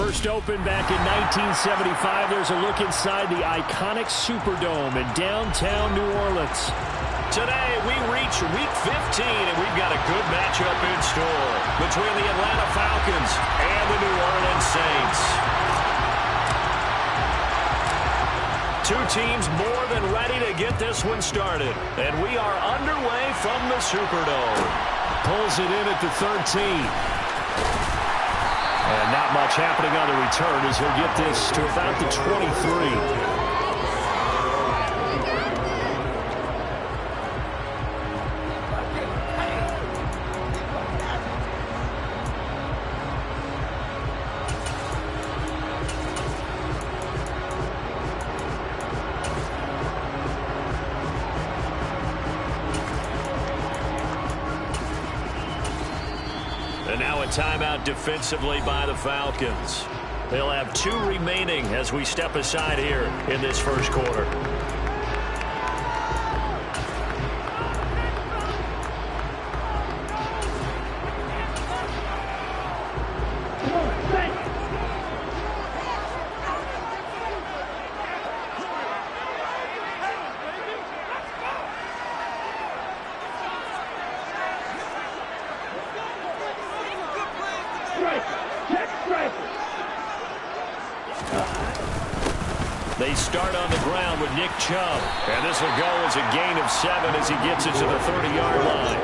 First opened back in 1975. There's a look inside the iconic Superdome in downtown New Orleans. Today, we reach Week 15, and we've got a good matchup in store between the Atlanta Falcons and the New Orleans Saints. Two teams more than ready to get this one started, and we are underway from the Superdome. Pulls it in at the 13. And not much happening on the return as he'll get this to about the 23. And now a timeout defensively by the Falcons. They'll have 2 remaining as we step aside here in this first quarter. They start on the ground with Nick Chubb. And this will go as a gain of 7 as he gets it to the 30-yard line.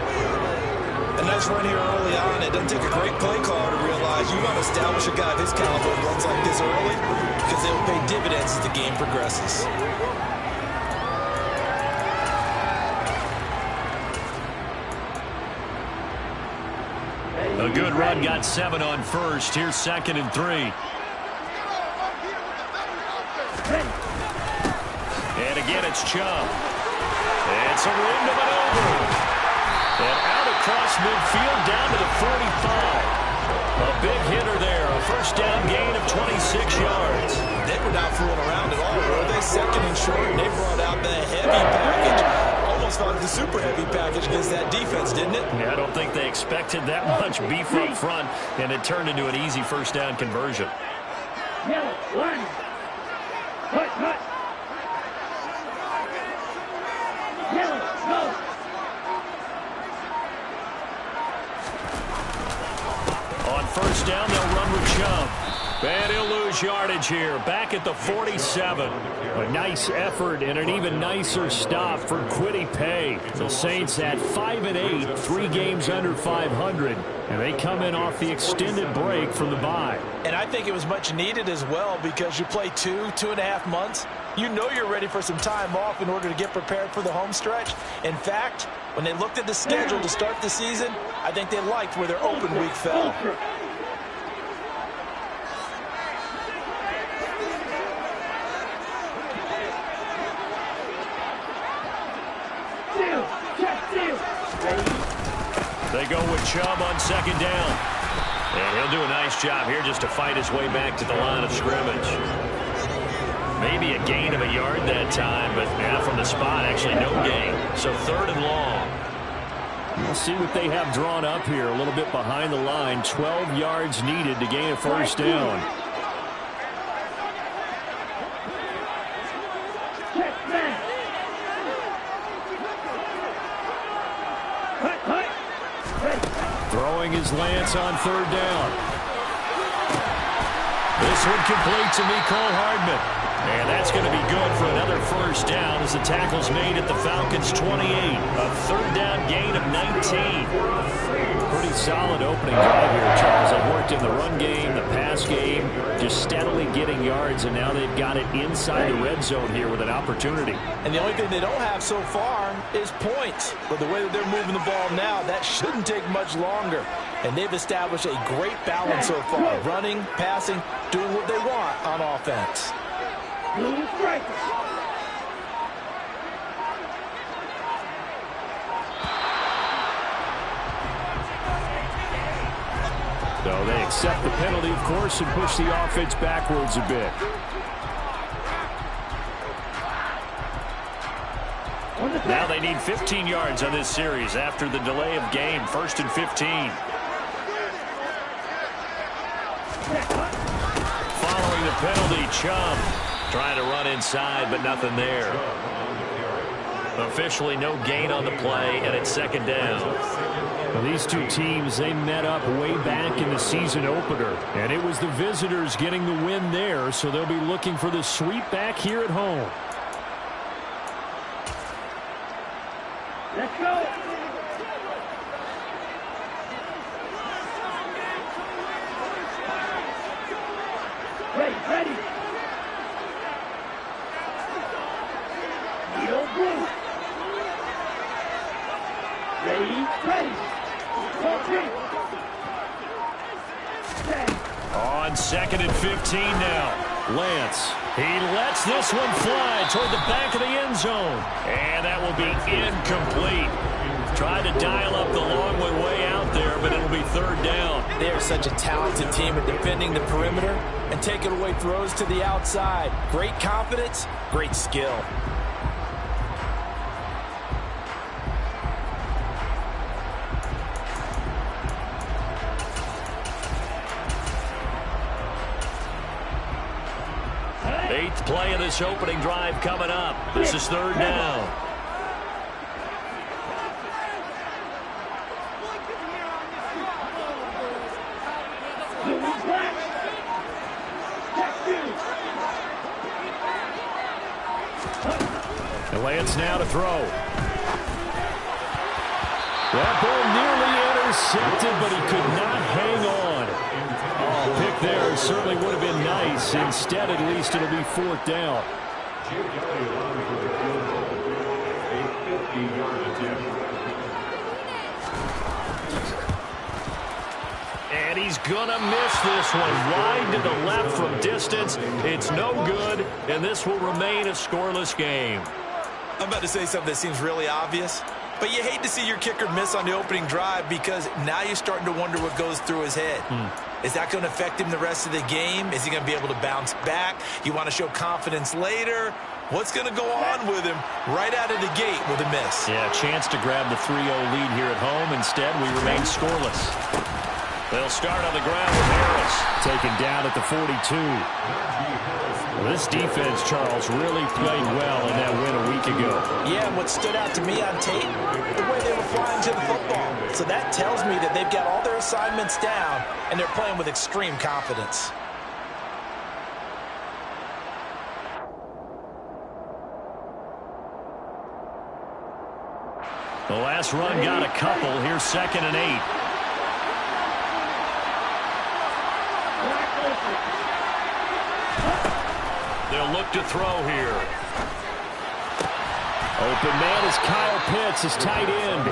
A nice run here early on. It doesn't take a great play caller to realize you want to establish a guy of his caliber who runs like this early because they'll pay dividends as the game progresses. A good run, got 7 on first. Here's 2nd and 3. And again, it's Chubb. It's a room to maneuver. And out across midfield down to the 45. A big hitter there. A first down gain of 26 yards. They were not fooling around at all, were they? 2nd and short, and they brought out the heavy package. Almost like the super heavy package against that defense, didn't it? Yeah, I don't think they expected that much beef up front, and it turned into an easy first down conversion. Yellow, one. Hut, hut. Yellow, go. On first down, they'll run with Chubb. And he'll lose yardage here. Back at the 47. A nice effort and an even nicer stop for Kwity Paye. The Saints at 5-8, 3 games under 500. And they come in off the extended break from the bye. And I think it was much needed as well because you play 2.5 months. You know you're ready for some time off in order to get prepared for the home stretch. In fact, when they looked at the schedule to start the season, I think they liked where their open week fell. They go with Chubb on 2nd down. And he'll do a nice job here just to fight his way back to the line of scrimmage. Maybe a gain of a yard that time, but now from the spot, actually no gain. So 3rd and long. We'll see what they have drawn up here. A little bit behind the line. 12 yards needed to gain a first down. Throwing his Lance on 3rd down. This one complete to Mecole Hardman. And that's going to be good for another first down as the tackle's made at the Falcons' 28. A 3rd down gain of 19. Pretty solid opening drive here, Charles. They've worked in the run game, the pass game, just steadily getting yards, and now they've got it inside the red zone here with an opportunity. And the only thing they don't have so far is points. But the way that they're moving the ball now, that shouldn't take much longer. And they've established a great balance so far. Running, passing, doing what they want on offense. So they accept the penalty, of course, and push the offense backwards a bit. Now they need 15 yards on this series after the delay of game. 1st and 15. incurring the penalty. Chubb trying to run inside, but nothing there. Officially no gain on the play, and it's second down. Well, these two teams, they met up way back in the season opener, and it was the visitors getting the win there, so they'll be looking for the sweep back here at home. Let's go. Ready. Yo, blue. Ready. Okay. On 2nd and 15 now. Lance. He lets this one fly toward the back of the end zone. And that will be incomplete. Tried to dial up the long one way out there, but it'll be third down. They're such a talented team at defending the perimeter and taking away throws to the outside. Great confidence, great skill. Eighth play of this opening drive coming up. This is third down. And Lance now to throw. That ball nearly intercepted, but he could not hang on. Oh, pick there certainly would have been nice. Instead, at least it'll be fourth down. And he's going to miss this one. Wide to the left from distance. It's no good, and this will remain a scoreless game. I'm about to say something that seems really obvious, but you hate to see your kicker miss on the opening drive because now you're starting to wonder what goes through his head. Is that going to affect him the rest of the game? Is he going to be able to bounce back? You want to show confidence later? What's going to go on with him right out of the gate with a miss? Yeah, chance to grab the 3-0 lead here at home. Instead, we remain scoreless. They'll start on the ground with Harris. Taken down at the 42. Well, this defense, Charles, really played well in that win a week ago. Yeah, and what stood out to me on tape, the way they were flying to the football. So that tells me that they've got all their assignments down, and they're playing with extreme confidence. The last run got a couple. Here's 2nd and 8. They'll look to throw here. Open man is Kyle Pitts, his tight end.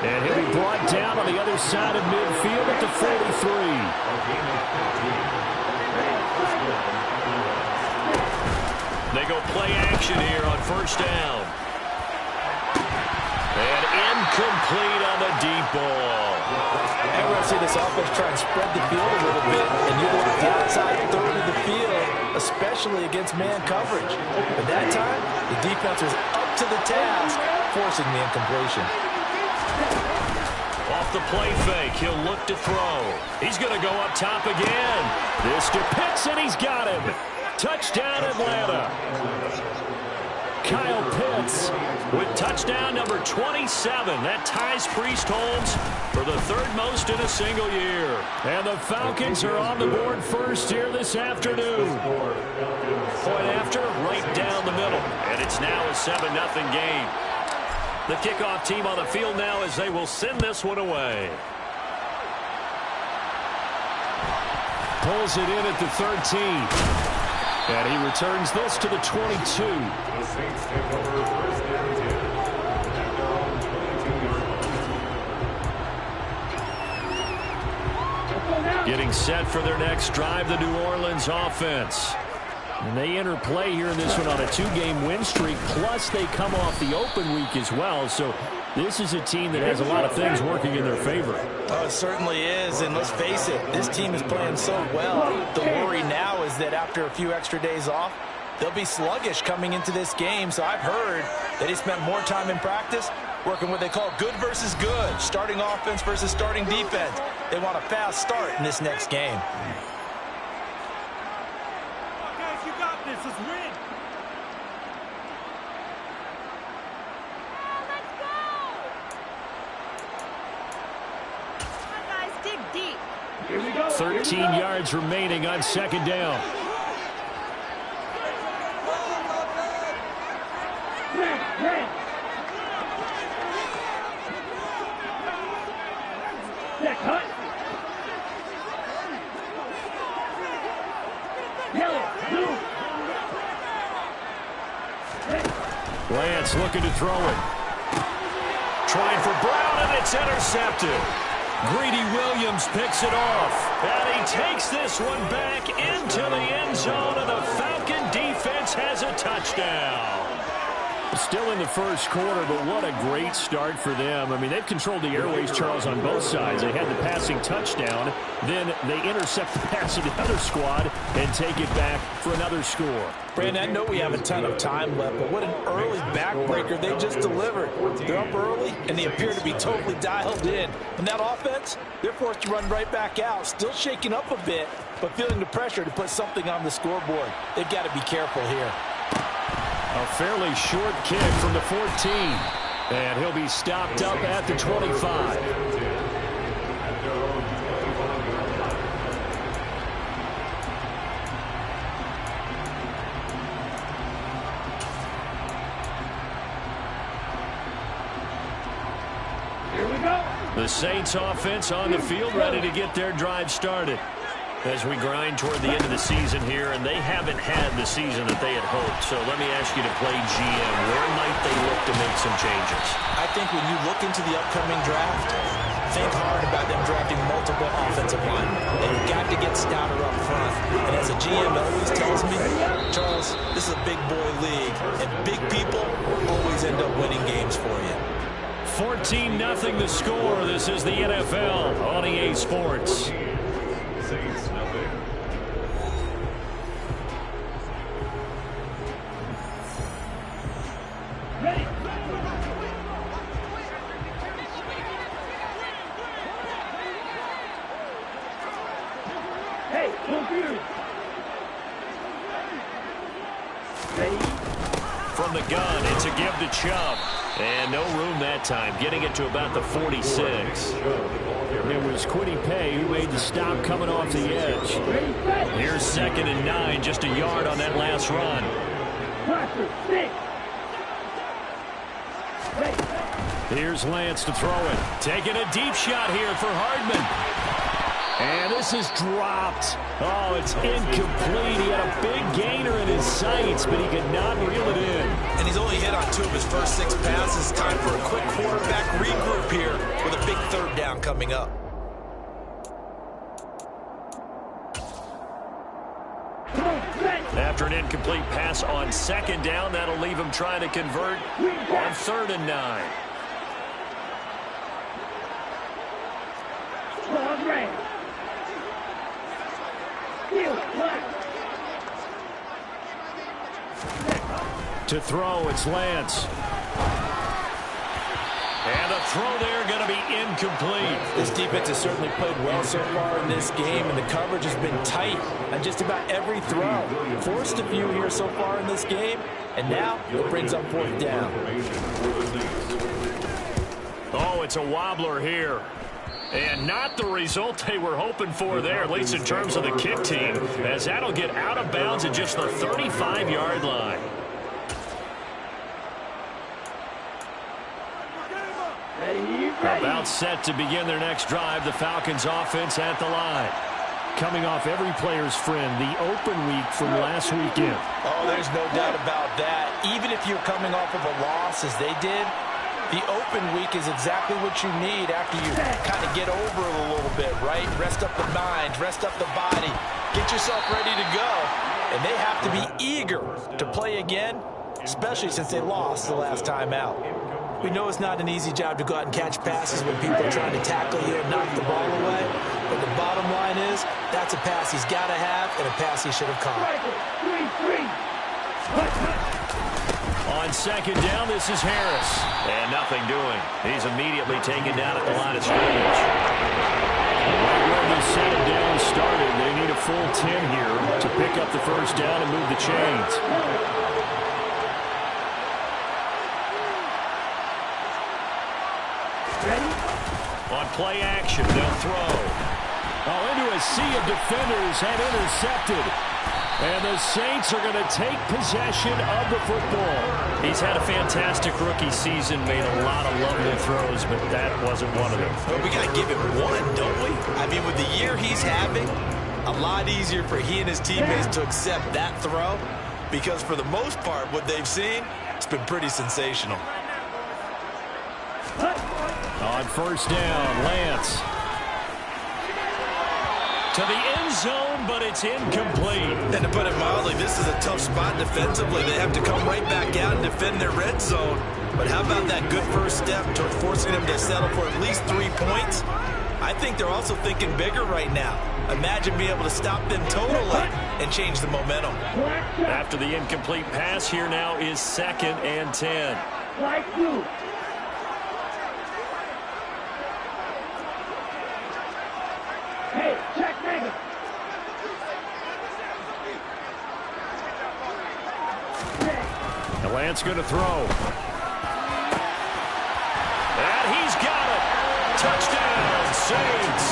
And he'll be brought down on the other side of midfield at the 43. They go play action here on first down. And incomplete on the deep ball. And we're going to see this offense try and spread the field a little bit, and you look at the outside third of the field, especially against man coverage. But that time, the defense was up to the task, forcing the incompletion. Off the play fake, he'll look to throw. He's going to go up top again. This to Pitts, and he's got him. Touchdown, Atlanta. Kyle Pitts with touchdown number 27. That ties Priest Holmes for the third most in a single year. And the Falcons are on the board first here this afternoon. Point after, right down the middle. And it's now a 7-0 game. The kickoff team on the field now as they will send this one away. Pulls it in at the 13. And he returns this to the 22. Getting set for their next drive, the New Orleans offense. And they enter play here in this one on a 2-game win streak, plus they come off the open week as well. So this is a team that has a lot of things working in their favor. Oh, it certainly is, and let's face it, this team is playing so well. The worry now is that after a few extra days off, they'll be sluggish coming into this game. So I've heard that he spent more time in practice working what they call good versus good, starting offense versus starting defense. They want a fast start in this next game. Let's go! Come on, guys, dig deep. Here we go. 13 yards remaining on second down. Red. That cut. Yellow, blue. Lance looking to throw it. Trying for Brown, and it's intercepted. Greedy Williams picks it off. And he takes this one back into the end zone, and the Falcon defense has a touchdown. Still in the first quarter, but what a great start for them. I mean, they've controlled the airways, Charles, on both sides. They had the passing touchdown. Then they intercept the pass of the other squad and take it back for another score. Brandon, I know we have a ton of time left, but what an early backbreaker they just delivered. They're up early, and they appear to be totally dialed in. And that offense, they're forced to run right back out, still shaking up a bit, but feeling the pressure to put something on the scoreboard. They've got to be careful here. A fairly short kick from the 14. And he'll be stopped up at the 25. Here we go. The Saints offense on the field, ready to get their drive started. As we grind toward the end of the season here, and they haven't had the season that they had hoped. So let me ask you to play GM. Where might they look to make some changes? I think when you look into the upcoming draft, think hard about them drafting multiple offensive linemen. They've got to get stouter up front. And as a GM always tells me, Charles, this is a big boy league, and big people always end up winning games for you. 14-0 the score. This is the NFL on EA Sports. Ready. Hey, computer. Ready. From the gun, it's a give to Chubb. And no room that time, getting it to about the 46. It was Kwity Paye who made the stop coming off the edge. Here's 2nd and 9, just a yard on that last run. Cluster, 6. Here's Lance to throw it. Taking a deep shot here for Hardman. And this is dropped. Oh, it's incomplete. He had a big gainer in his sights, but he could not reel it in. And he's only hit on 2 of his first 6 passes. Time for a quick quarterback regroup here with a big 3rd down coming up. After an incomplete pass on 2nd down, that'll leave him trying to convert on 3rd and 9. Strong red. To throw, it's Lance. And the throw there going to be incomplete. This defense has certainly played well so far in this game, and the coverage has been tight on just about every throw. Forced a few here so far in this game, and now it brings up 4th down. Oh, it's a wobbler here. And not the result they were hoping for there, at least in terms of the kick team, as that'll get out of bounds at just the 35-yard line. About set to begin their next drive, the Falcons offense at the line. Coming off every player's friend, the open week from last weekend. Oh, there's no doubt about that. Even if you're coming off of a loss as they did, the open week is exactly what you need after you kind of get over it a little bit, right? Rest up the mind, rest up the body, get yourself ready to go. And they have to be eager to play again, especially since they lost the last time out. We know it's not an easy job to go out and catch passes when people are trying to tackle you and knock the ball away. But the bottom line is, that's a pass he's got to have and a pass he should have caught. On 2nd down, this is Harris. And nothing doing. He's immediately taken down at the line of scrimmage. Right where the second down started, they need a full 10 here to pick up the first down and move the chains. On play action, they'll throw. Into a sea of defenders and intercepted. And the Saints are going to take possession of the football. He's had a fantastic rookie season, made a lot of lovely throws, but that wasn't one of them. But we got to give him one, don't we? I mean, with the year he's having, a lot easier for he and his teammates to accept that throw, because for the most part, what they've seen, it's been pretty sensational. On first down, Lance. To the end zone, but it's incomplete. And to put it mildly, this is a tough spot defensively. They have to come right back out and defend their red zone. But how about that good first step toward forcing them to settle for at least 3 points? I think they're also thinking bigger right now. Imagine being able to stop them totally and change the momentum. After the incomplete pass, here now is 2nd and 10. Like you. Hey, check Mega. And Lance going to throw. And he's got it. Touchdown, Saints.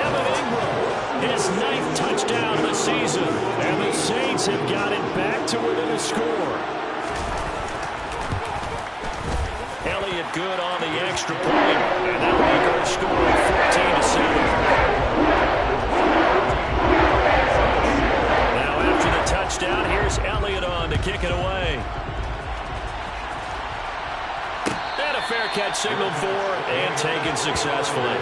Evan Ingram, his 9th touchdown of the season. And the Saints have got it back to within a score. Elliott good on the extra point. And that'll make our score 14-7. Now after the touchdown, here's Elliott on to kick it away. And a fair catch signaled for and taken successfully.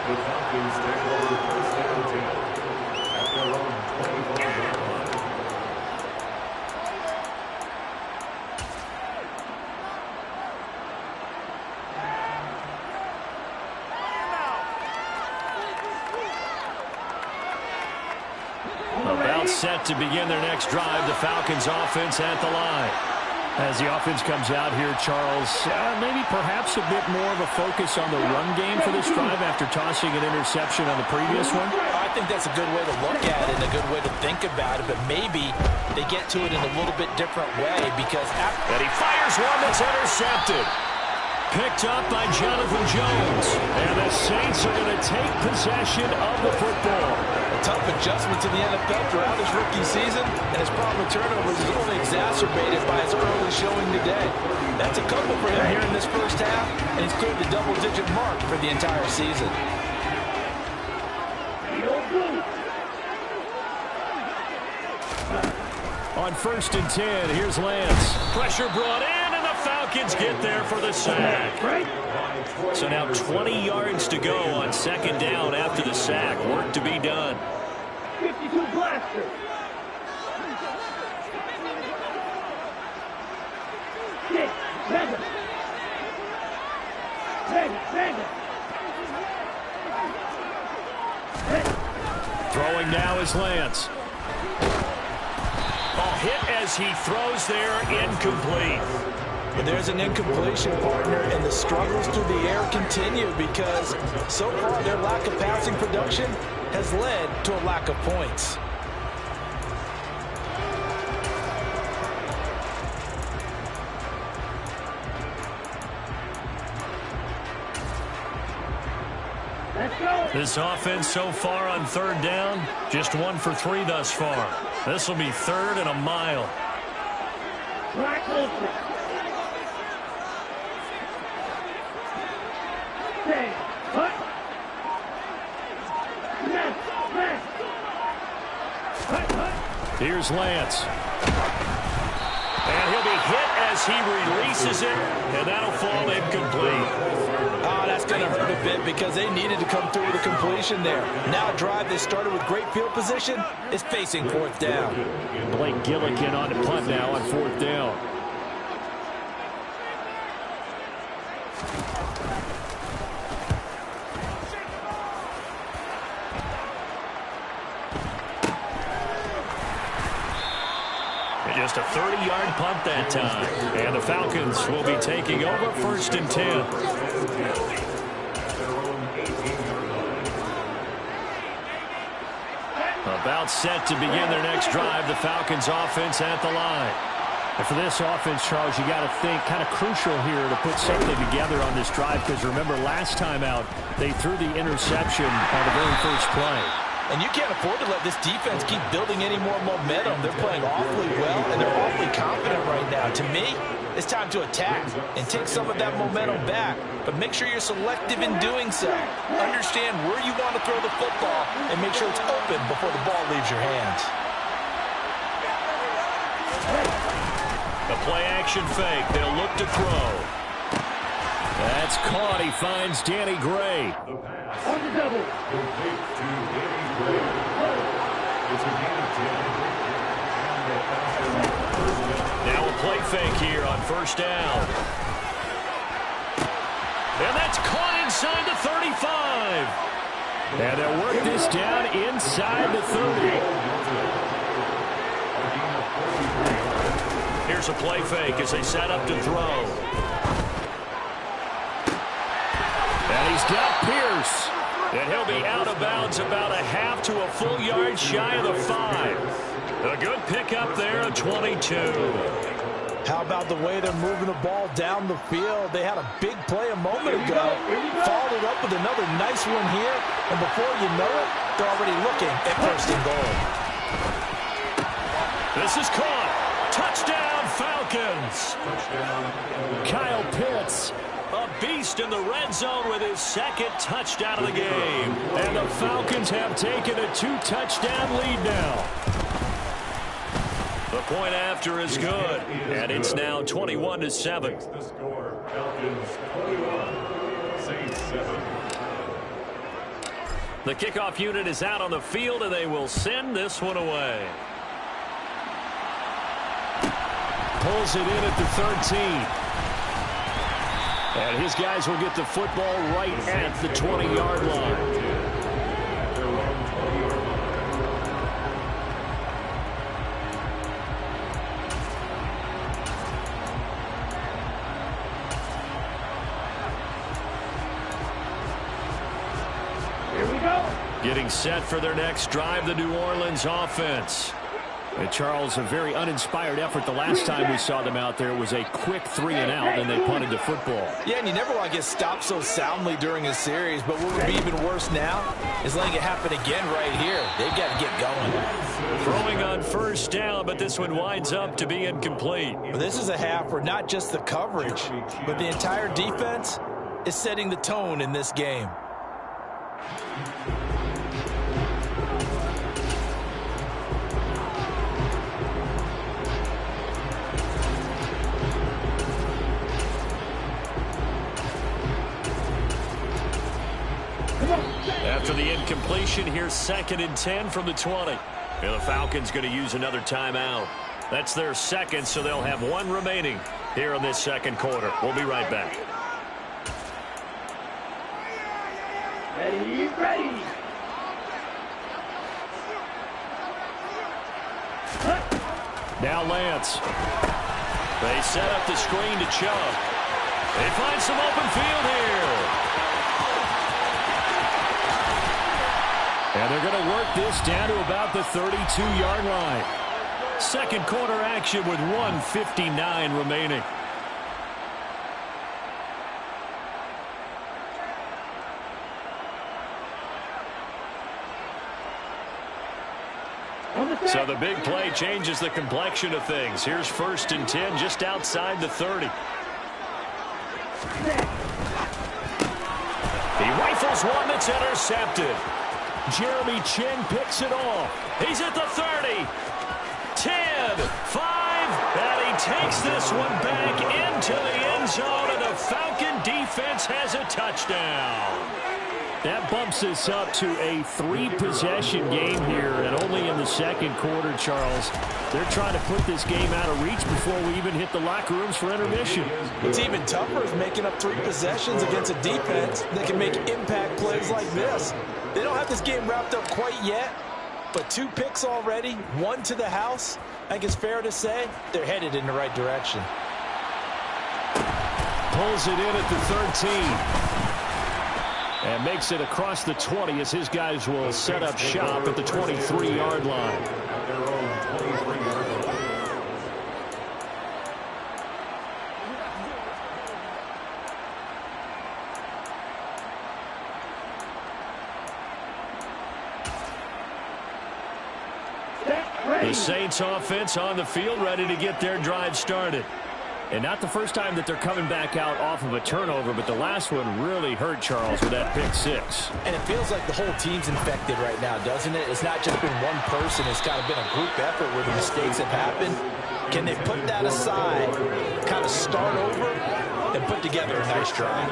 The Falcons take over first down 10 at their own 25-yard line. About set to begin their next drive, the Falcons offense at the line. As the offense comes out here, Charles, maybe perhaps a bit more of a focus on the run game for this drive after tossing an interception on the previous one? I think that's a good way to look at it and a good way to think about it, but maybe they get to it in a little bit different way because after... And he fires one that's intercepted. Picked up by Jonathan Jones. And the Saints are going to take possession of the football. A tough adjustment to the NFL throughout his rookie season, and his problem with turnovers is only exacerbated by his early showing today. That's a couple for him here in this first half, and he's cleared the double-digit mark for the entire season. On 1st and 10, here's Lance. Pressure brought in, and the Falcons get there for the sack. So now 20 yards to go on 2nd down after the sack. Work to be done. 52 blaster. Six, Mega. Throwing now is Lance. Hit as he throws there, incomplete. But there's an incompletion, partner, and the struggles through the air continue because so far their lack of passing production has led to a lack of points. This offense so far on 3rd down, just 1 for 3 thus far. This will be 3rd and a mile. Here's Lance. And he'll be hit as he releases it, and that'll fall incomplete. Oh, that's going to hurt a bit because they needed to come through with a completion there. Now a drive they started with great field position is facing 4th down. Blake Gillikin on the punt now on 4th down. Just a 30-yard punt that time. And the Falcons will be taking over 1st and 10. About set to begin their next drive, the Falcons offense at the line. And for this offense, Charles, you got to think kind of crucial here to put something together on this drive, because remember last time out they threw the interception on the very first play. And you can't afford to let this defense keep building any more momentum. They're playing awfully well, and they're awfully confident right now. To me, it's time to attack and take some of that momentum back. But make sure you're selective in doing so. Understand where you want to throw the football and make sure it's open before the ball leaves your hands. The play-action fake. They'll look to throw. That's caught. He finds Danny Gray. On the double. Complete to Danny Gray. It's a gain of 10. And the Falcons Now a play fake here on first down. And that's caught inside the 35. And they'll work this down inside the 30. Here's a play fake as they set up to throw. And he's got Pierce. And he'll be out of bounds about a half to a full yard shy of the 5. A good pickup there at 22. How about the way they're moving the ball down the field? They had a big play a moment ago. Followed it up with another nice one here. And before you know it, they're already looking at first and goal. This is caught. Touchdown, Falcons. Kyle Pitts. A beast in the red zone with his second touchdown of the game. And the Falcons have taken a 2-touchdown lead now. The point after is good. And it's now 21-7. The score, Falcons 21, Saints 7. The kickoff unit is out on the field, and they will send this one away. Pulls it in at the 13. And his guys will get the football right at the 20-yard line. Here we go. Getting set for their next drive, the New Orleans offense. And Charles, a very uninspired effort the last time we saw them out there. It was a quick 3-and-out, and they punted the football. Yeah, and you never want to get stopped so soundly during a series, but what would be even worse now is letting it happen again right here. They've got to get going. Throwing on first down, but this one winds up to be incomplete. Well, this is a half where not just the coverage, but the entire defense is setting the tone in this game. After the incompletion, here's 2nd and 10 from the 20. And the Falcons going to use another timeout. That's their second, so they'll have one remaining here in this second quarter. We'll be right back. Ready, ready. Now Lance. They set up the screen to Chubb. They find some open field here. And they're going to work this down to about the 32-yard line. Second quarter action with 1:59 remaining. So the big play changes the complexion of things. Here's 1st and 10 just outside the 30. He rifles one that's intercepted. Jeremy Chin picks it off. He's at the 30. 10, 5, and he takes this one back into the end zone, and the Falcon defense has a touchdown. That bumps us up to a 3-possession game here, and only in the second quarter, Charles. They're trying to put this game out of reach before we even hit the locker rooms for intermission. What's even tougher is making up 3 possessions against a defense that can make impact plays like this. They don't have this game wrapped up quite yet, but 2 picks already, 1 to the house. I think it's fair to say they're headed in the right direction. Pulls it in at the 13. And makes it across the 20 as his guys will set up shop at the 23-yard line. At their own 23-yard line. The Saints offense on the field ready to get their drive started. And not the first time that they're coming back out off of a turnover, but the last one really hurt Charles with that pick six. And it feels like the whole team's infected right now, doesn't it? It's not just been one person. It's kind of been a group effort where the mistakes have happened. Can they put that aside, kind of start over, and put together a nice drive?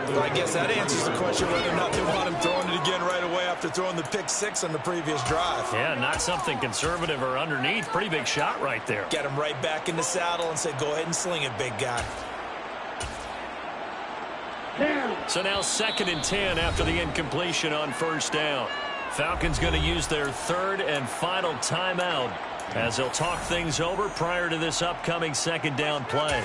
Well, I guess that answers the question whether or not they want him throwing it again right away after throwing the pick six on the previous drive. Yeah, not something conservative or underneath. Pretty big shot right there. Get him right back in the saddle and say, go ahead and sling it, big guy. So now 2nd and 10 after the incompletion on first down. Falcons going to use their third and final timeout as they'll talk things over prior to this upcoming second down play.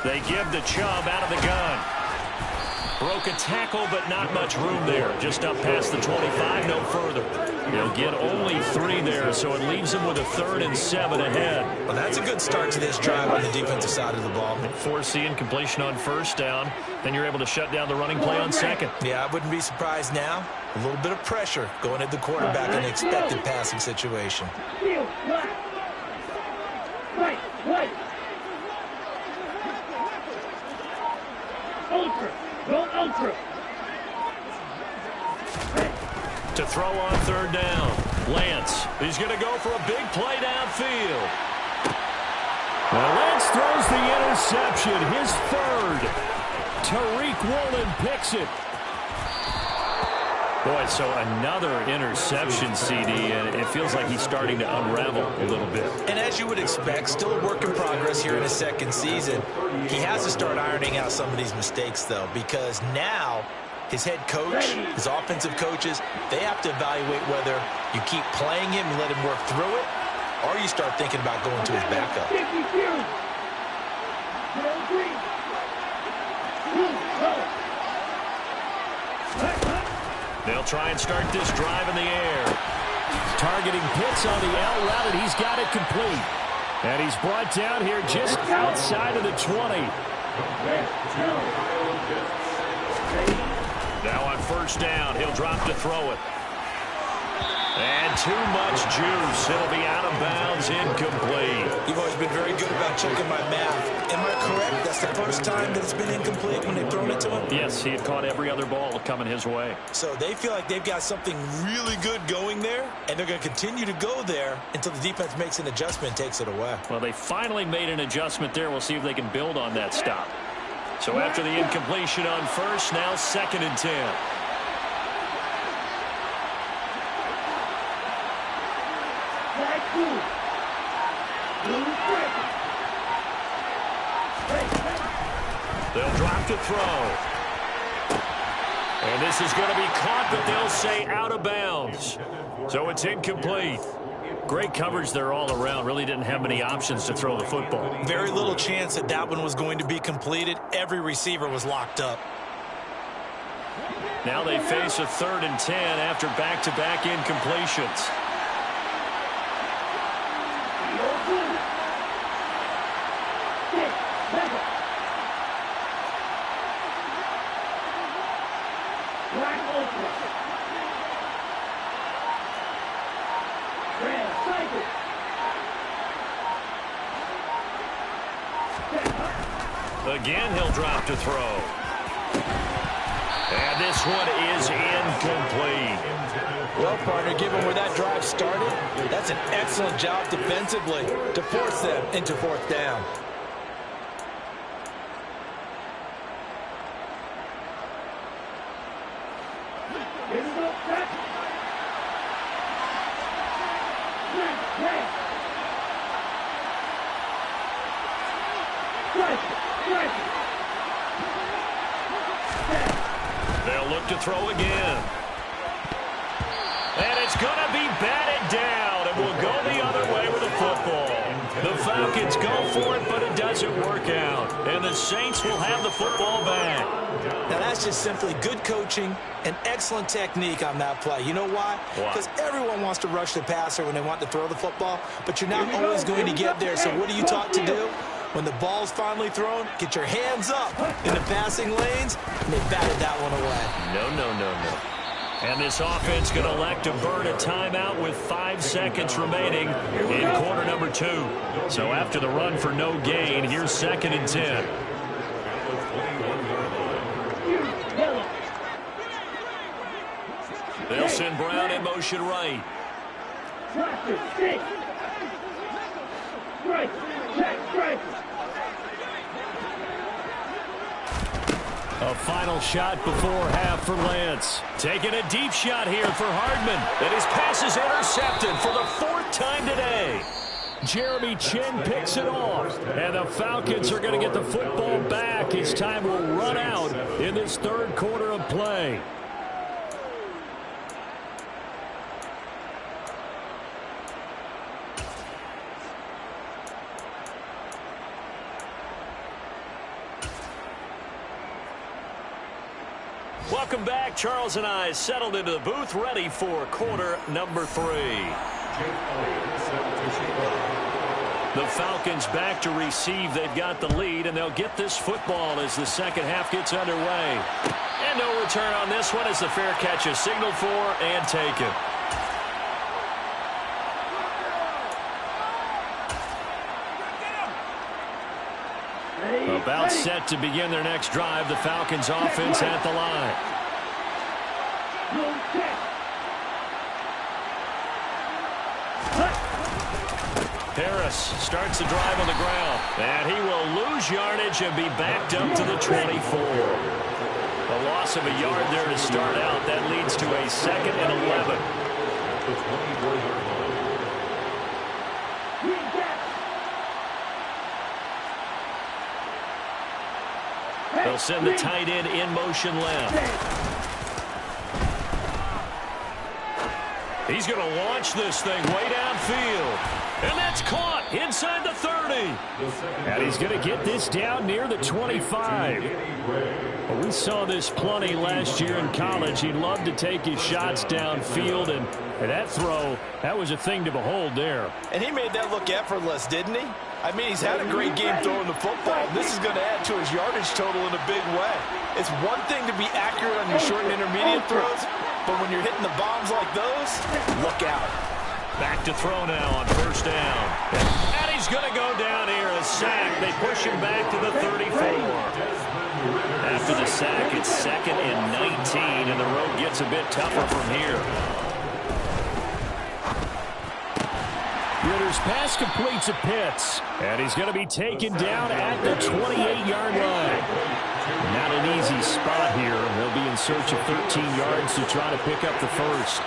They give the Chubb out of the gun. Broke a tackle, but not much room there. Just up past the 25, no further. They'll get only 3 there, so it leaves them with a 3rd and 7 ahead. Well, that's a good start to this drive on the defensive side of the ball. Force the incompletion on first down. Then you're able to shut down the running play on second. Yeah, I wouldn't be surprised now. A little bit of pressure going at the quarterback in an expected passing situation. Ultra. Go ultra. To throw on 3rd down. Lance, he's going to go for a big play downfield. Well, Lance throws the interception, his 3rd. Tariq Woolen picks it. Boy, so another interception, CD, and it feels like he's starting to unravel a little bit. And as you would expect, still a work in progress here in his second season. He has to start ironing out some of these mistakes, though, because now his head coach, his offensive coaches, they have to evaluate whether you keep playing him and let him work through it, or you start thinking about going to his backup. They'll try and start this drive in the air. Targeting Pitts on the L route, and he's got it complete. And he's brought down here just outside of the 20. Now on first down, he'll drop to throw it. And too much juice. It'll be out of bounds, incomplete. You've always been very good about checking my math. Am I correct? That's the first time that it's been incomplete when they've thrown it to him? Yes, he had caught every other ball coming his way. So they feel like they've got something really good going there, and they're going to continue to go there until the defense makes an adjustment and takes it away. Well, they finally made an adjustment there. We'll see if they can build on that stop. So after the incompletion on first, now 2nd and 10. They'll drop to throw. And this is going to be caught, but they'll say out of bounds. So it's incomplete. Great coverage there all around. Really didn't have many options to throw the football. Very little chance that that one was going to be completed. Every receiver was locked up. Now they face a 3rd and 10 after back-to-back incompletions. Again, he'll drop to throw. And this one is incomplete. Well, partner, given where that drive started, that's an excellent job defensively to force them into 4th down. They'll look to throw again. And it's going to be batted down, and we'll go the other way with the football. The Falcons go for it, but it doesn't work out. And the Saints will have the football back. Now, that's just simply good coaching and excellent technique on that play. You know why? Because everyone wants to rush the passer when they want to throw the football, but you're not always going to get there. So what are you taught to do? When the ball's finally thrown, get your hands up in the passing lanes, and they batted that one away. No, no, no, no. And this offense going to elect to burn a timeout with 5 seconds remaining in quarter number 2. So after the run for no gain, here's 2nd and 10. They'll send Brown in motion right. A final shot before half for Lance. Taking a deep shot here for Hardman. And his pass is intercepted for the 4th time today. Jeremy Chin picks it off. And the Falcons are going to get the football back. His time will run out in this 3rd quarter of play. Welcome back. Charles and I settled into the booth, ready for quarter number 3. The Falcons back to receive. They've got the lead, and they'll get this football as the second half gets underway. And no return on this one as the fair catch is signaled for and taken. About set to begin their next drive. The Falcons offense at the line. Harris starts the drive on the ground. And he will lose yardage and be backed up to the 24. A loss of a yard there to start out. That leads to a 2nd and 11. They'll send the tight end in motion left. He's going to launch this thing way downfield. And that's caught inside the 30. And he's going to get this down near the 25. Well, we saw this plenty last year in college. He loved to take his shots downfield, and that throw, that was a thing to behold there. And he made that look effortless, didn't he? I mean, he's had a great game throwing the football. This is going to add to his yardage total in a big way. It's one thing to be accurate on your short and intermediate throws, but when you're hitting the bombs like those, look out. Back to throw now on 1st down. And he's going to go down here, a sack. They push him back to the 34. After the sack, it's 2nd and 19, and the road gets a bit tougher from here. Ritter's pass completes to Pitts, and he's going to be taken down at the 28-yard line. Not an easy spot here. They'll be in search of 13 yards to try to pick up the first.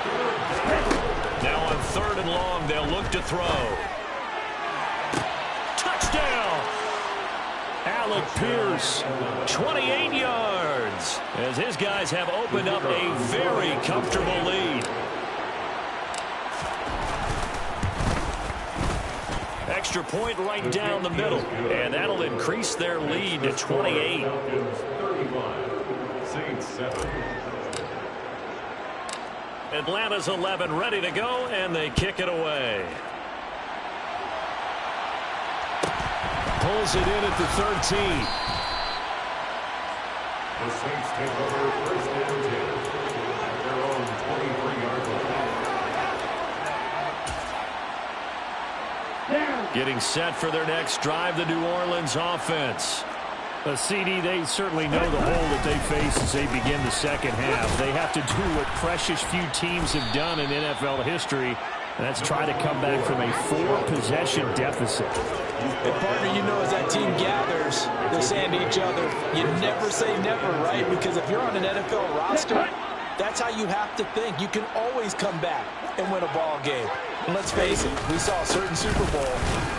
Now on 3rd and long, they'll look to throw. Touchdown! Alec Pierce, 28 yards, as his guys have opened up a very comfortable lead. Extra point right down the middle, and that'll increase their lead to 28. Atlanta's 11 ready to go, and they kick it away. Pulls it in at the 13. The Saints take over 1st and 10 at their own 23-yard line. Getting set for their next drive, the New Orleans offense. CD, they certainly know the hole that they face as they begin the second half. They have to do what precious few teams have done in NFL history, and that's try to come back from a 4-possession deficit. And partner, you know, as that team gathers, they're saying to each other, you never say never, right? Because if you're on an NFL roster, that's how you have to think. You can always come back and win a ball game. And let's face it, we saw a certain Super Bowl,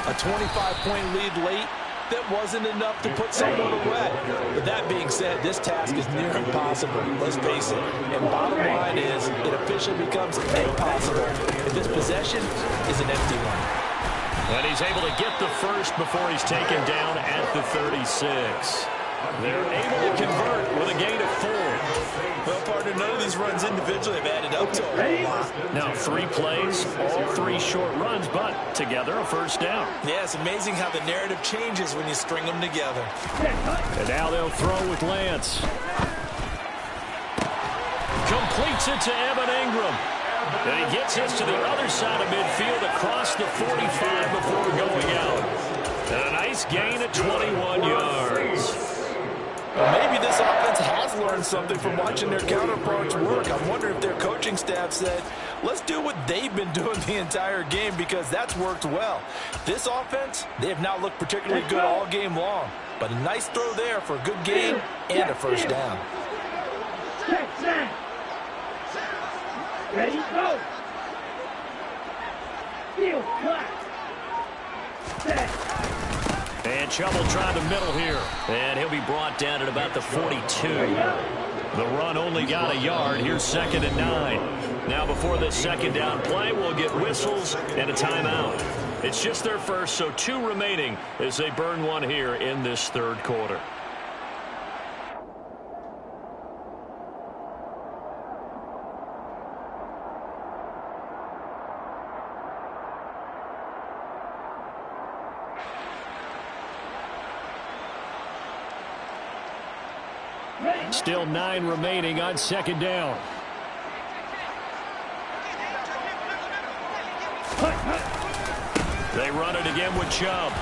a 25-point lead late, that wasn't enough to put someone away. But that being said, this task is near impossible. Let's face it. And bottom line is, it officially becomes impossible if this possession is an empty one. And he's able to get the first before he's taken down at the 36. They're able to convert with a gain of 4. Well, partner, none of these runs individually have added up to a whole lot. Now 3 plays, all 3 short runs, but together a first down. Yeah, it's amazing how the narrative changes when you string them together. And now they'll throw with Lance. Completes it to Evan Ingram. And he gets us to the other side of midfield across the 45 before going out. And a nice gain of 21 yards. Well, maybe this offense has learned something from watching their counterparts work. I wonder if their coaching staff said, let's do what they've been doing the entire game, because that's worked well. This offense, they have not looked particularly good all game long. But a nice throw there for a good gain and a first down. Ready, go! Field, clap! Set! And Chubb trying the middle here. And he'll be brought down at about the 42. The run only got a yard. Here's 2nd and 9. Now before this second down play, we'll get whistles and a timeout. It's just their first, so 2 remaining as they burn one here in this third quarter. Still 9 remaining on second down. They run it again with Chubb.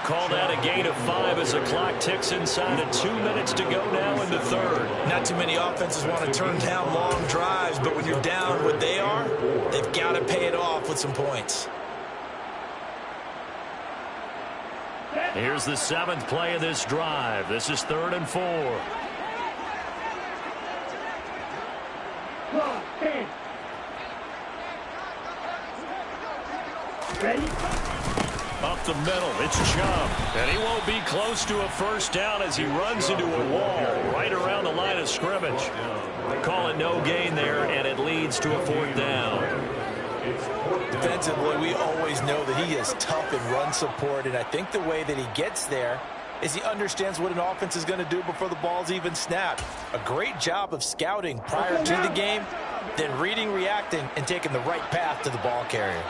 Call that a gain of 5 as the clock ticks inside of 2 minutes to go now in the third. Not too many offenses want to turn down long drives, but when you're down what they are, they've got to pay it off with some points. Here's the 7th play of this drive. This is 3rd and 4. Ready? Up the middle, it's Chubb. And he won't be close to a first down as he runs into a wall right around the line of scrimmage. Call it no gain there, and it leads to a 4th down. Defensively, we always know that he is tough in run support, and I think the way that he gets there is he understands what an offense is going to do before the ball's even snapped. A great job of scouting prior to the game, then reading, reacting, and taking the right path to the ball carrier.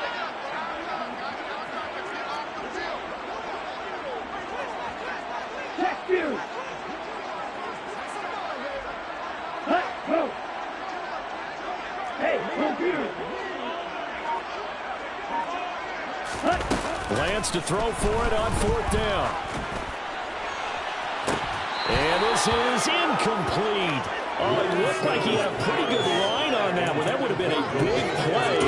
Check you! Go! Hey, go you! Lance to throw for it on 4th down. And this is incomplete. Oh, it looked like he had a pretty good line on that one. That would have been a big play,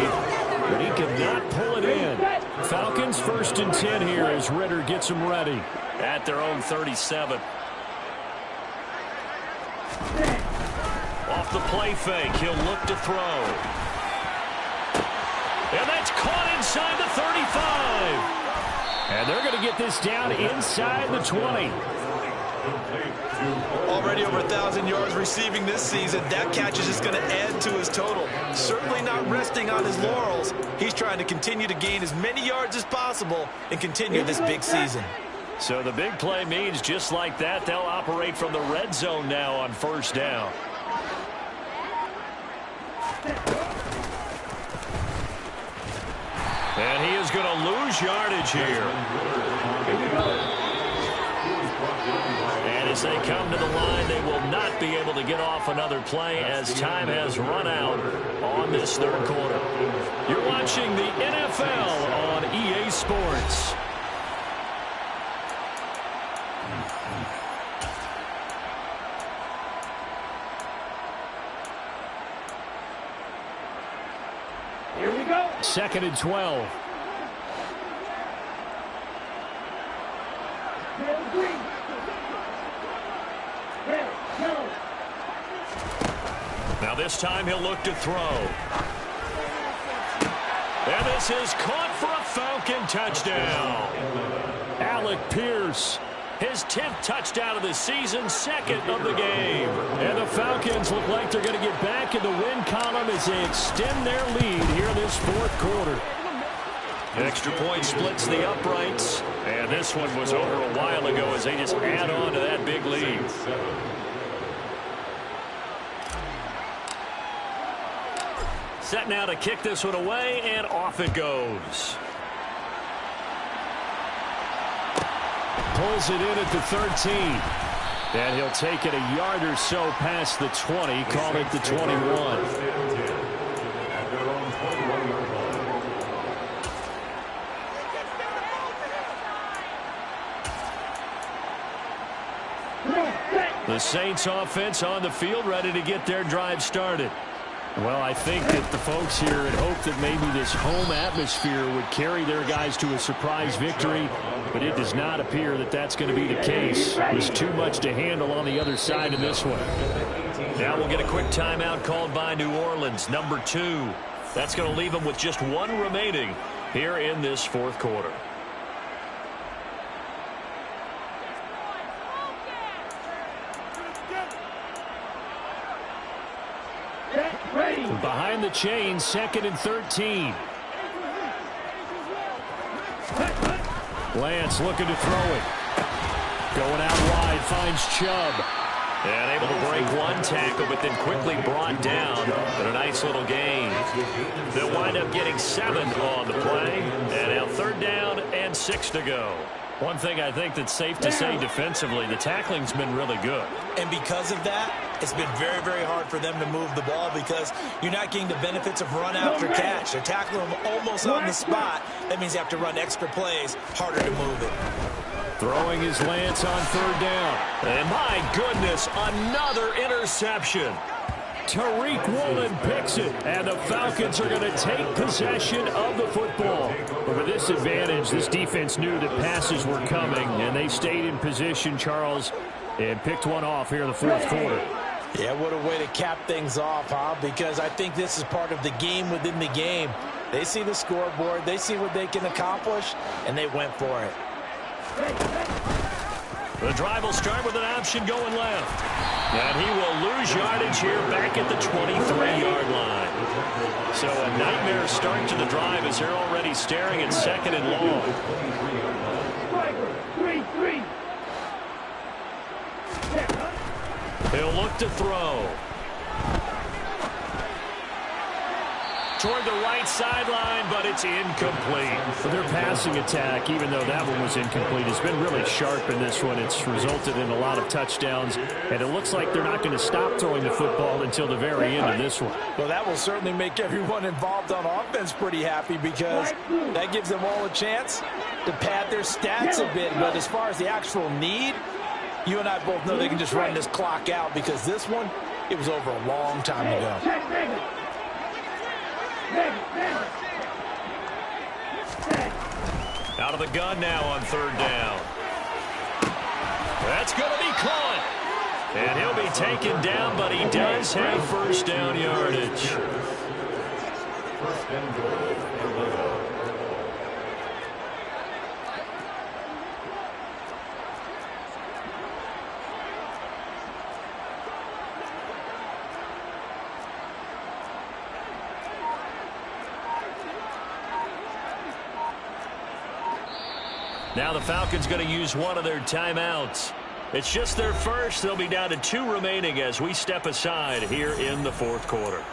but he could not pull it in. Falcons 1st and 10 here as Ritter gets them ready at their own 37. Off the play fake, he'll look to throw. And that's caught inside the 35. And they're going to get this down inside the 20. Already over 1,000 yards receiving this season. That catch is just going to add to his total. Certainly not resting on his laurels. He's trying to continue to gain as many yards as possible and continue this big season. So the big play means just like that, they'll operate from the red zone now on 1st down. And he is going to lose yardage here. And as they come to the line, they will not be able to get off another play as time has run out on this third quarter. You're watching the NFL on EA Sports. Here we go. 2nd and 12. Now this time he'll look to throw. And And this is caught for a Falcon touchdown. Alec Pierce. His 10th touchdown of the season, second of the game. And the Falcons look like they're going to get back in the win column as they extend their lead here in this fourth quarter. Extra point splits the uprights. And this one was over a while ago as they just add on to that big lead. Set now to kick this one away, and off it goes. Pulls it in at the 13. And he'll take it a yard or so past the 20, call it the 21. The Saints offense on the field, ready to get their drive started. Well, I think that the folks here had hoped that maybe this home atmosphere would carry their guys to a surprise victory, but it does not appear that that's going to be the case. There's too much to handle on the other side of this one. Now we'll get a quick timeout called by New Orleans, number 2. That's going to leave them with just one remaining here in this fourth quarter. Behind the chain, 2nd and 13. Lance looking to throw it. Going out wide, finds Chubb. And able to break one tackle, but then quickly brought down. But a nice little gain. They'll wind up getting 7 on the play. And now 3rd down and 6 to go. One thing I think that's safe to say defensively, the tackling's been really good. And because of that, it's been very, very hard for them to move the ball because you're not getting the benefits of run after catch. They're tackling them almost on the spot. That means you have to run extra plays, harder to move it. Throwing his Lance on 3rd down. And my goodness, another interception. Tariq Woolen picks it, and the Falcons are going to take possession of the football. But with this advantage, this defense knew that passes were coming, and they stayed in position, Charles, and picked one off here in the fourth quarter. Yeah, what a way to cap things off, huh? Because I think this is part of the game within the game. They see the scoreboard, they see what they can accomplish, and they went for it. The drive will start with an option going left. And he will lose yardage here back at the 23-yard line. So a nightmare start to the drive as they're already staring at 2nd and long. He'll look to throw. Toward the right sideline, but it's incomplete. For their passing attack, even though that one was incomplete, has been really sharp in this one. It's resulted in a lot of touchdowns, and it looks like they're not going to stop throwing the football until the very end of this one. Well, that will certainly make everyone involved on offense pretty happy because that gives them all a chance to pad their stats a bit. But as far as the actual need, you and I both know they can just run this clock out because this one, it was over a long time ago. Out of the gun now on 3rd down. That's going to be caught. And he'll be taken down, but he does have 1st down yardage. Now the Falcons going to use one of their timeouts. It's just their first. They'll be down to 2 remaining as we step aside here in the fourth quarter.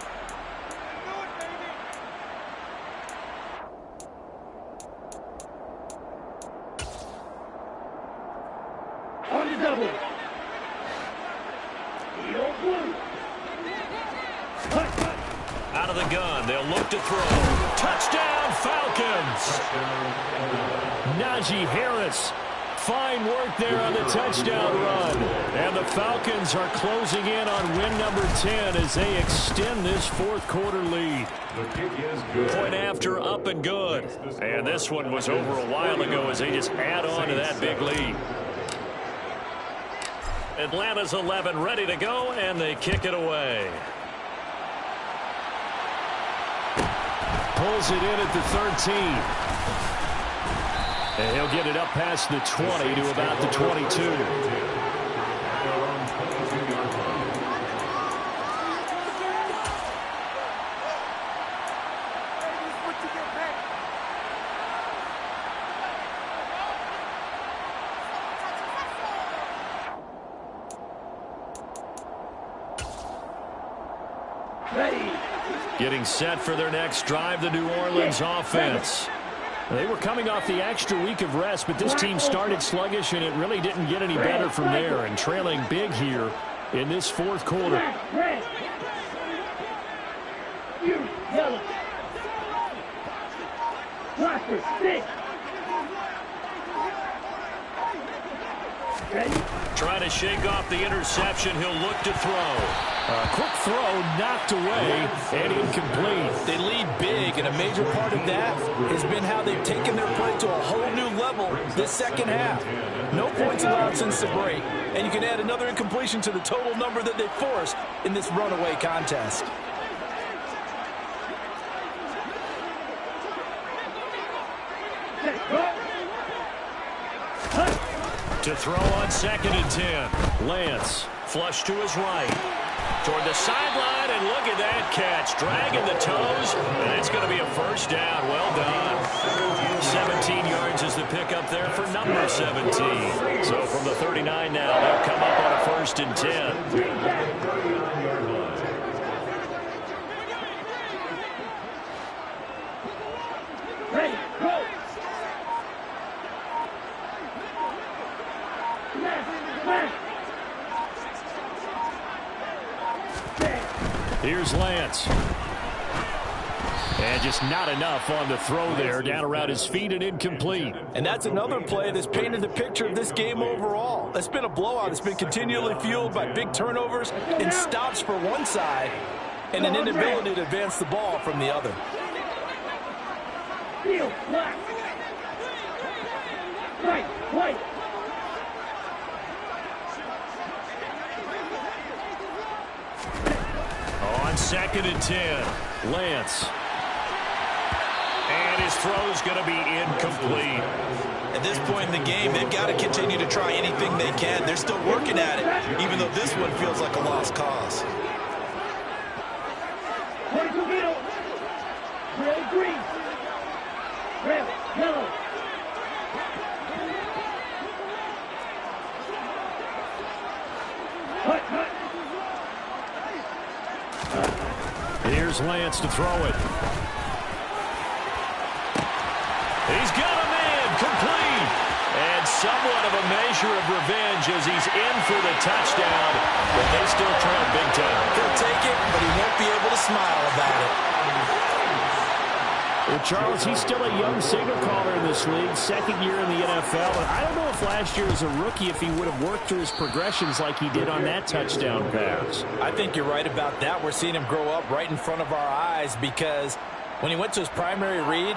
On the double. Out of the gun, they'll look to throw. Touchdown, Falcons! Najee Harris. Fine work there on the touchdown run. And the Falcons are closing in on win number 10 as they extend this fourth quarter lead. Point after, up and good. And this one was over a while ago as they just add on to that big lead. Atlanta's 11 ready to go, and they kick it away. pulls it in at the 13. And he'll get it up past the 20 to about the 22. Getting set for their next drive, the New Orleans offense. They were coming off the extra week of rest, but this team started sluggish, and it really didn't get any better from there, and trailing big here in this fourth quarter. Trying to shake off the interception. He'll look to throw. A quick throw knocked away and incomplete. They lead big, and a major part of that has been how they've taken their play to a whole new level this second half. No points allowed since the break, and you can add another incompletion to the total number that they forced in this runaway contest. To throw on 2nd and 10. Lance. Flush to his right. Toward the sideline, and look at that catch. Dragging the toes, and it's going to be a first down. Well done. 17 yards is the pickup there for number 17. So from the 39 now, they'll come up on a 1st and 10. Here's Lance. And just not enough on the throw there. Down around his feet and incomplete. And that's another play that's painted the picture of this game overall. It's been a blowout. It's been continually fueled by big turnovers and stops for one side and an inability to advance the ball from the other. Right. On 2nd and 10, Lance. And his throw's going to be incomplete. At this point in the game, they've got to continue to try anything they can. They're still working at it, even though this one feels like a lost cause. Red, green. Red, yellow. Here's Lance to throw it. He's got a man, complete. And somewhat of a measure of revenge as he's in for the touchdown, but they still trail big time. He'll take it, but he won't be able to smile about it. Well, Charles, he's still a young signal caller in this league, second year in the NFL. And I don't know if last year as a rookie, if he would have worked through his progressions like he did on that touchdown pass. I think you're right about that. We're seeing him grow up right in front of our eyes because when he went to his primary read,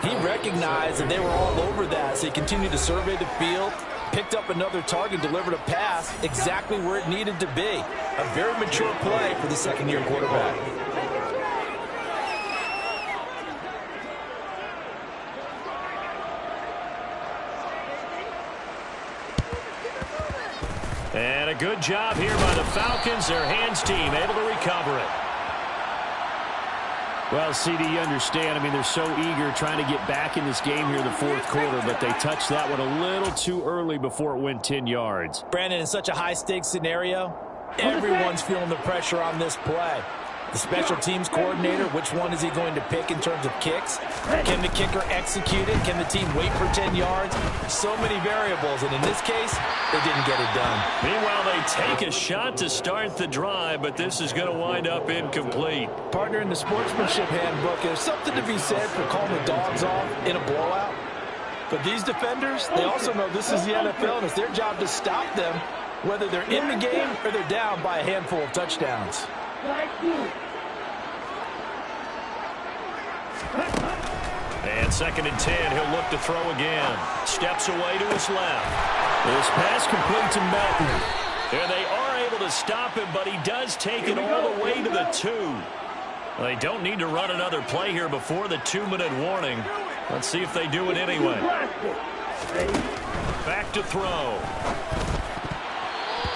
he recognized that they were all over that. So he continued to survey the field, picked up another target, delivered a pass exactly where it needed to be. A very mature play for the second-year quarterback. And a good job here by the Falcons. Their hands team able to recover it. Well, CD, you understand. I mean, they're so eager trying to get back in this game here in the fourth quarter, but they touched that one a little too early before it went 10 yards. Brandon, in such a high-stakes scenario, everyone's feeling the pressure on this play. The special teams coordinator, which one is he going to pick in terms of kicks? Can the kicker execute it? Can the team wait for 10 yards? So many variables, and in this case, they didn't get it done. Meanwhile, they take a shot to start the drive, but this is going to wind up incomplete. Partner, in the sportsmanship handbook, there's something to be said for calling the dogs off in a blowout. But these defenders, they also know this is the NFL, and it's their job to stop them, whether they're in the game or they're down by a handful of touchdowns. And 2nd and 10, he'll look to throw again. Steps away to his left. This pass complete to Melton. And they are able to stop him, but he does take it all the way to the 2. They don't need to run another play here before the 2-minute warning. Let's see if they do it anyway. Back to throw.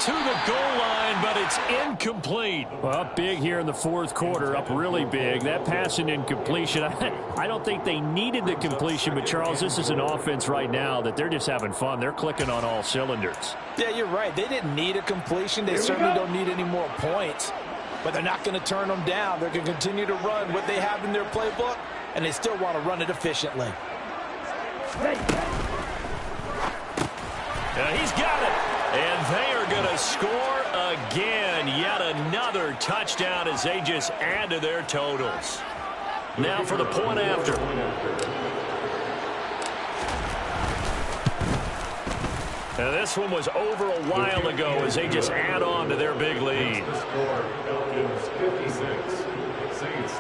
To the goal line, but it's incomplete. Well, up big here in the fourth quarter, up really big. That pass and incompletion, I don't think they needed the completion, but Charles, this is an offense right now that they're just having fun. They're clicking on all cylinders. Yeah, you're right. They didn't need a completion. They certainly don't need any more points, but they're not going to turn them down. They're going to continue to run what they have in their playbook, and they still want to run it efficiently. He's got it. And they are going to score again. Yet another touchdown as they just add to their totals. Now for the point after. Now this one was over a while ago as they just add on to their big lead. The score, Falcons 56, Saints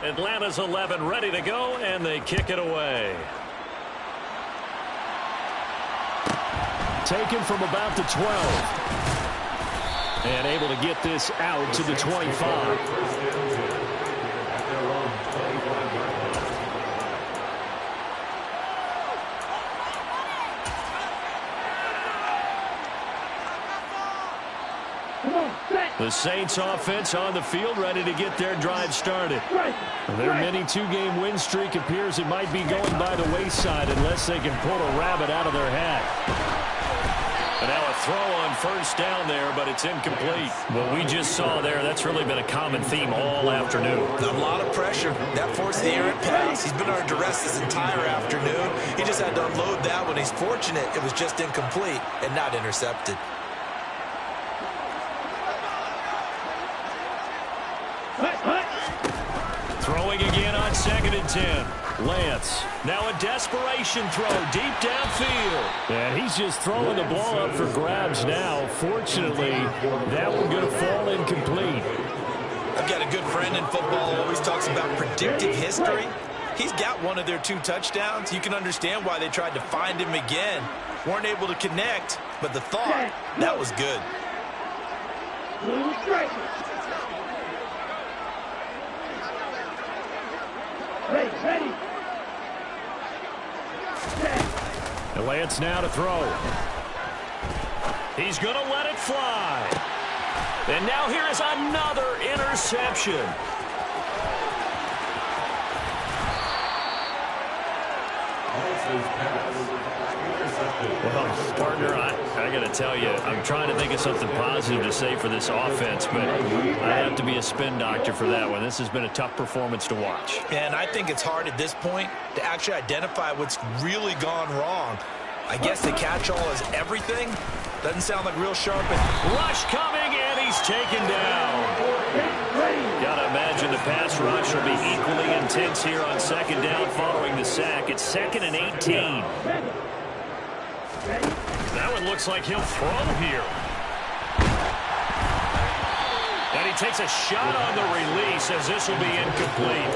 13. Atlanta's 11 ready to go, and they kick it away. Taken from about the 12. And able to get this out to the 25. First down 10 at their own 25-yard line. The Saints offense on the field ready to get their drive started. Their mini 2-game win streak appears it might be going by the wayside unless they can pull a rabbit out of their hat. And now a throw on first down there, but it's incomplete. What we just saw there, that's really been a common theme all afternoon. A lot of pressure. That forced the errant pass. He's been under duress this entire afternoon. He just had to unload that one. He's fortunate it was just incomplete and not intercepted. Throwing again on 2nd and 10. Lance. Now a desperation throw deep downfield. And he's just throwing the ball up for grabs now. Fortunately, that one going to fall incomplete. I've got a good friend in football who always talks about predictive history. He's got one of their 2 touchdowns. You can understand why they tried to find him again. Weren't able to connect, but the thought, that was good. Ready. And Lance now to throw. He's going to let it fly. And now here is another interception. Well, partner, I got to tell you, I'm trying to think of something positive to say for this offense, but I have to be a spin doctor for that one. This has been a tough performance to watch. And I think it's hard at this point to actually identify what's really gone wrong. I guess the catch-all is everything. Doesn't sound like real sharp. Rush coming, and he's taken down. Got to imagine the pass rush will be equally intense here on 2nd down following the sack. It's 2nd and 18. That one looks like he'll throw here. And he takes a shot on the release as this will be incomplete.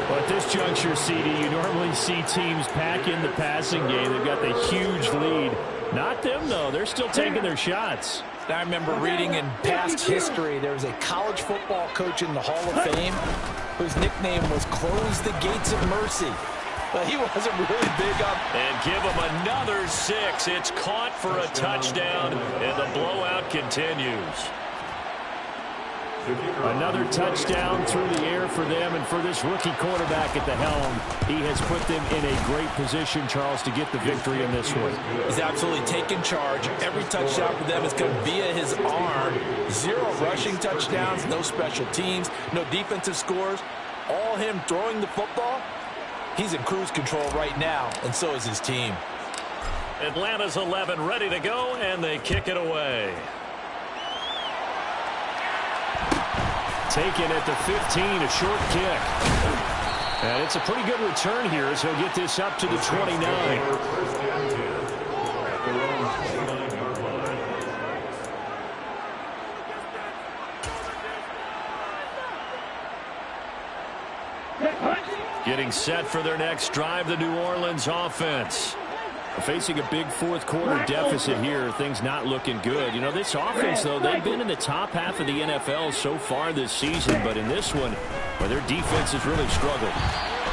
Well, at this juncture, CD, you normally see teams pack in the passing game. They've got the huge lead. Not them, though. They're still taking their shots. I remember reading in past history, there was a college football coach in the Hall of Fame whose nickname was Close the Gates of Mercy. But he wasn't really big on. And give him another 6. It's caught for a touchdown, and the blowout continues. Another touchdown through the air for them, and for this rookie quarterback at the helm, he has put them in a great position, Charles, to get the victory in this one. He's absolutely taken charge. Every touchdown for them has come via his arm. 0 rushing touchdowns, no special teams, no defensive scores. All him throwing the football. He's in cruise control right now, and so is his team. Atlanta's 11 ready to go, and they kick it away. Taken at the 15, a short kick. And it's a pretty good return here as he'll get this up to the 29. First down 10 at their own 29-yard line. Getting set for their next drive, the New Orleans offense. Facing a big fourth-quarter deficit here, things not looking good. You know, this offense, though, they've been in the top half of the NFL so far this season, but in this one, well, their defense has really struggled.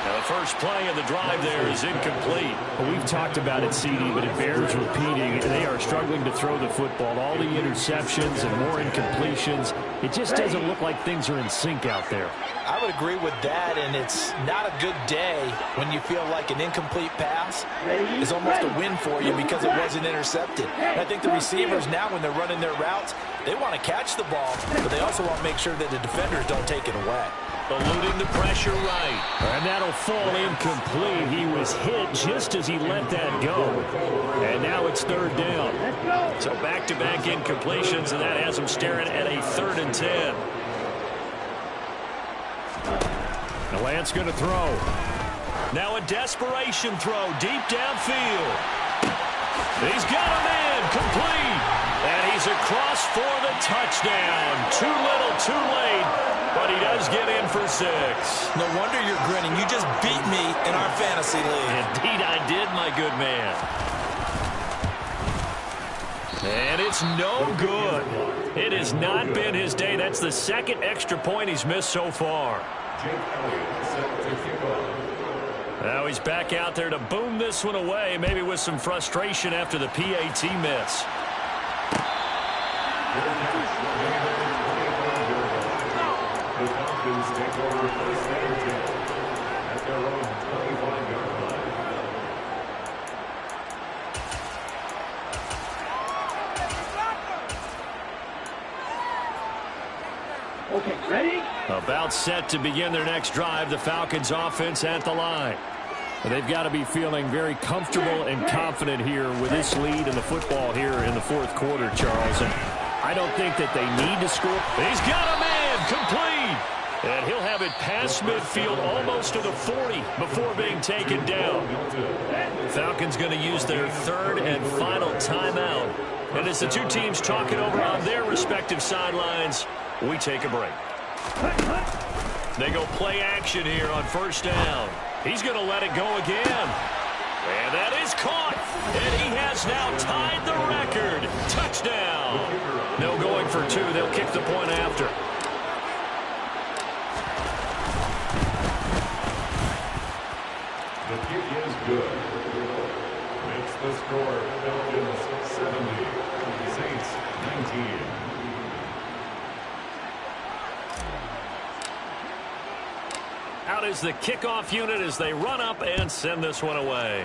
Now the first play of the drive there is incomplete. Well, we've talked about it, CD, but it bears repeating. They are struggling to throw the football. All the interceptions and more incompletions. It just doesn't look like things are in sync out there. I would agree with that, and it's not a good day when you feel like an incomplete pass is almost a win for you because it wasn't intercepted. And I think the receivers now, when they're running their routes, they want to catch the ball, but they also want to make sure that the defenders don't take it away. Eluding the pressure right. And that'll fall incomplete. He was hit just as he let that go. And now it's third down. So back-to-back incompletions, and that has him staring at a 3rd and 10. Now Lance going to throw. Now a desperation throw deep downfield. He's got a man complete. And he's across for the touchdown. Too little, too late. But he does get in for 6. No wonder you're grinning. You just beat me in our fantasy league. Indeed I did, my good man. And it's no good. It has not been his day. That's the 2nd extra point he's missed so far. Now he's back out there to boom this one away, maybe with some frustration after the PAT miss. The Falcons take over first and 10 at their own 25-yard line. Okay, ready? About set to begin their next drive, the Falcons offense at the line. They've got to be feeling very comfortable and confident here with this lead in the football here in the 4th quarter, Charles. And I don't think that they need to score. He's got a man complete. And he'll have it past midfield almost to the 40 before being taken down. Falcons going to use their 3rd and final timeout. And as the two teams talk it over on their respective sidelines, we take a break. They go play action here on first down. He's going to let it go again. And that is caught. And he has now tied the record. Touchdown. No going for 2. They'll kick the point after. The kick is good. Makes the score Falcons 70, Saints 19. Out is the kickoff unit as they run up and send this one away.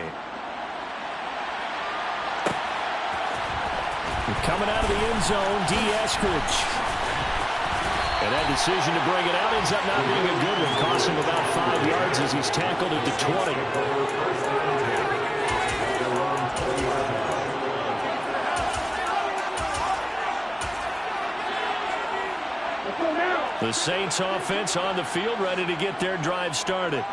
Coming out of the end zone, D. Eskridge. And that decision to bring it out ends up not being a good one. Costs him about 5 yards as he's tackled at the 20. The Saints offense on the field, ready to get their drive started.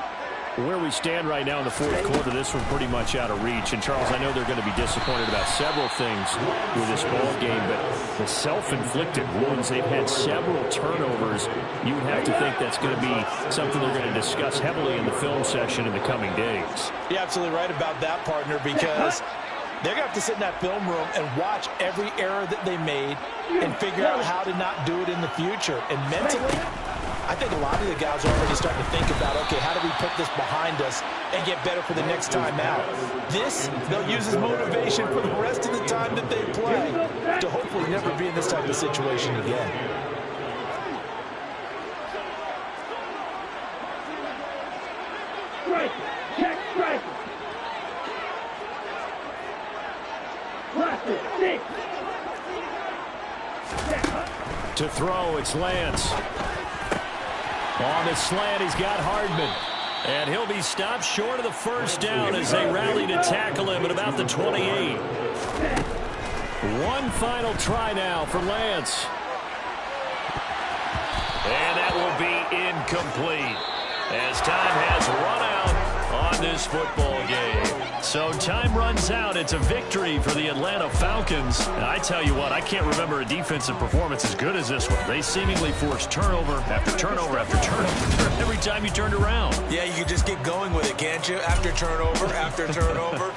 Where we stand right now in the 4th quarter, this one pretty much out of reach. And, Charles, I know they're going to be disappointed about several things with this ball game, but the self-inflicted wounds, they've had several turnovers. You would have to think that's going to be something they're going to discuss heavily in the film session in the coming days. You're absolutely right about that, partner, because they're going to have to sit in that film room and watch every error that they made and figure out how to not do it in the future. And mentally, I think a lot of the guys are already starting to think about, okay, how do we put this behind us and get better for the next time out? This, they'll use as motivation for the rest of the time that they play to hopefully never be in this type of situation again. Strike. Check strike. To throw, it's Lance. On the slant, he's got Hardman. And he'll be stopped short of the first down as they rally to tackle him at about the 28. One final try now for Lance. And that will be incomplete as time has run out on this football game. So time runs out. It's a victory for the Atlanta Falcons. And I tell you what, I can't remember a defensive performance as good as this one. They seemingly forced turnover after turnover after turnover every time you turned around. Yeah, you can just get going with it, can't you? After turnover, after turnover.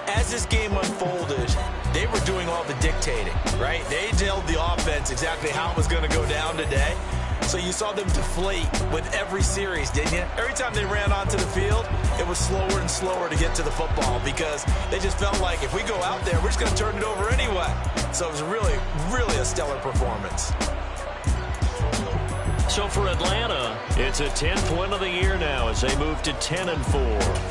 As as this game unfolded, they were doing all the dictating, right? They told the offense exactly how it was going to go down today. So you saw them deflate with every series, didn't you? Every time they ran onto the field, it was slower and slower to get to the football because they just felt like if we go out there, we're just going to turn it over anyway. So it was really, really a stellar performance. So for Atlanta, it's a 10th win of the year now as they move to 10-4.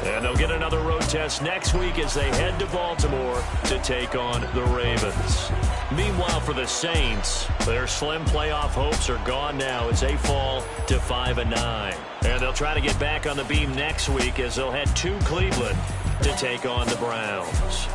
And they'll get another road test next week as they head to Baltimore to take on the Ravens. Meanwhile, for the Saints, their slim playoff hopes are gone now as they fall to 5-9. And they'll try to get back on the beam next week as they'll head to Cleveland to take on the Browns.